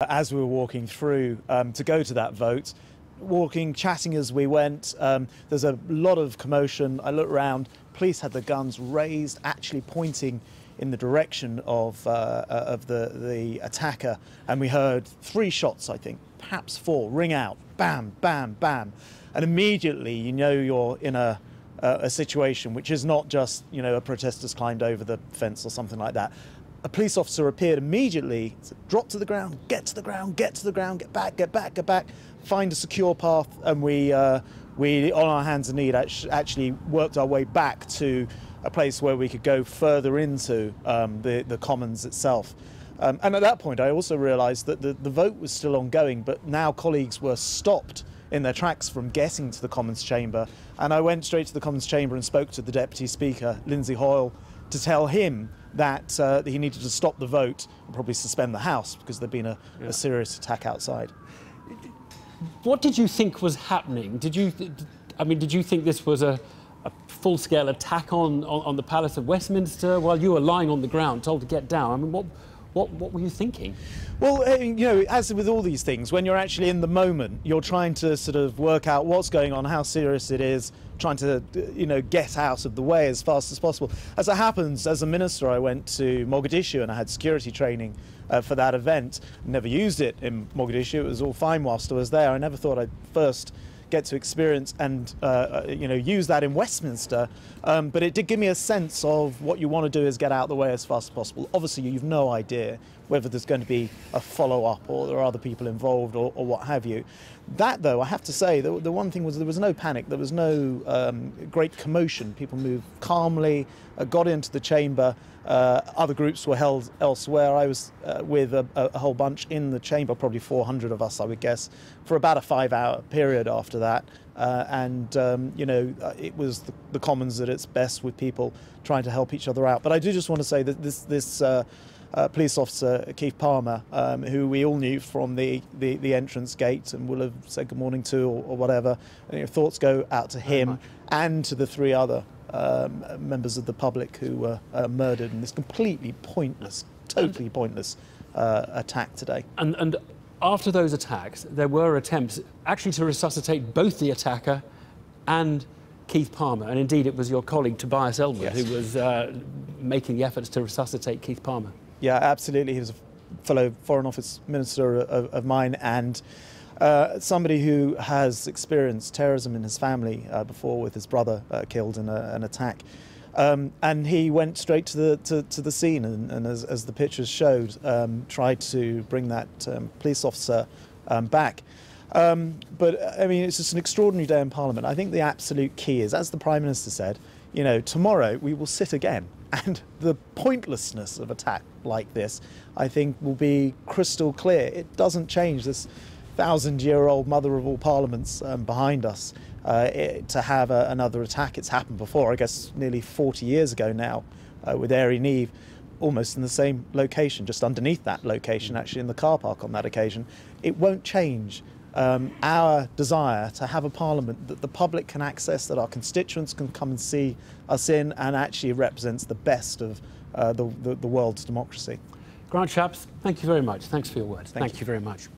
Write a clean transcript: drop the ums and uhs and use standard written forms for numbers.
As we were walking through to go to that vote, chatting as we went, there's a lot of commotion. I looked around, police had the guns raised, actually pointing in the direction of the attacker, and we heard 3 shots, I think, perhaps 4, ring out, bam, bam, bam, and immediately you know you're in a situation which is not just, you know, a protester's climbed over the fence or something like that. A police officer appeared immediately, said, drop to the ground, get to the ground, get to the ground, get back, get back, get back, find a secure path, and we on our hands and knees, actually worked our way back to a place where we could go further into the Commons itself. And at that point, I also realised that the vote was still ongoing, but now colleagues were stopped in their tracks from getting to the Commons chamber. And I went straight to the Commons chamber and spoke to the Deputy Speaker, Lindsay Hoyle, to tell him that he needed to stop the vote and probably suspend the House because there'd been a serious attack outside. What did you think was happening? Did you think this was a full-scale attack on the Palace of Westminster while you were lying on the ground, told to get down? I mean, what were you thinking? Well, you know, as with all these things, when you're actually in the moment, you're trying to sort of work out what's going on, how serious it is, trying to, you know, get out of the way as fast as possible. As it happens, as a minister, I went to Mogadishu and I had security training for that event. Never used it in Mogadishu. It was all fine whilst I was there. I never thought I'd first get to experience and you know, use that in Westminster, but it did give me a sense of what you want to do is get out of the way as fast as possible. Obviously, you've no idea whether there's going to be a follow-up or there are other people involved or what have you. That, though, I have to say, the one thing was there was no panic, there was no great commotion. People moved calmly, got into the chamber. Other groups were held elsewhere. I was with a whole bunch in the chamber, probably 400 of us, I would guess, for about a 5-hour period after that. You know, it was the Commons at its best, with people trying to help each other out. But I do just want to say that this police officer, Keith Palmer, who we all knew from the entrance gate and will have said good morning to or whatever, and your thoughts go out to him and to the 3 other members of the public who were murdered in this completely pointless, totally pointless attack today. And after those attacks, there were attempts actually to resuscitate both the attacker and Keith Palmer, and indeed it was your colleague Tobias Ellwood who was making the efforts to resuscitate Keith Palmer. Yeah, absolutely. He was a fellow Foreign Office minister of mine, and somebody who has experienced terrorism in his family before, with his brother killed in an attack. And he went straight to the scene and as the pictures showed, tried to bring that police officer back. But I mean, it's just an extraordinary day in Parliament. I think the absolute key is, as the Prime Minister said, you know, tomorrow we will sit again, and the pointlessness of attack like this, I think, will be crystal clear. It doesn't change this 1,000-year-old mother of all parliaments behind us to have another attack. It's happened before, I guess nearly 40 years ago now, with Airy Neve, almost in the same location, just underneath that location, actually in the car park on that occasion. It won't change our desire to have a parliament that the public can access, that our constituents can come and see us in, and actually represents the best of the world's democracy. Grant Shapps, thank you very much. Thanks for your words. Thank you very much.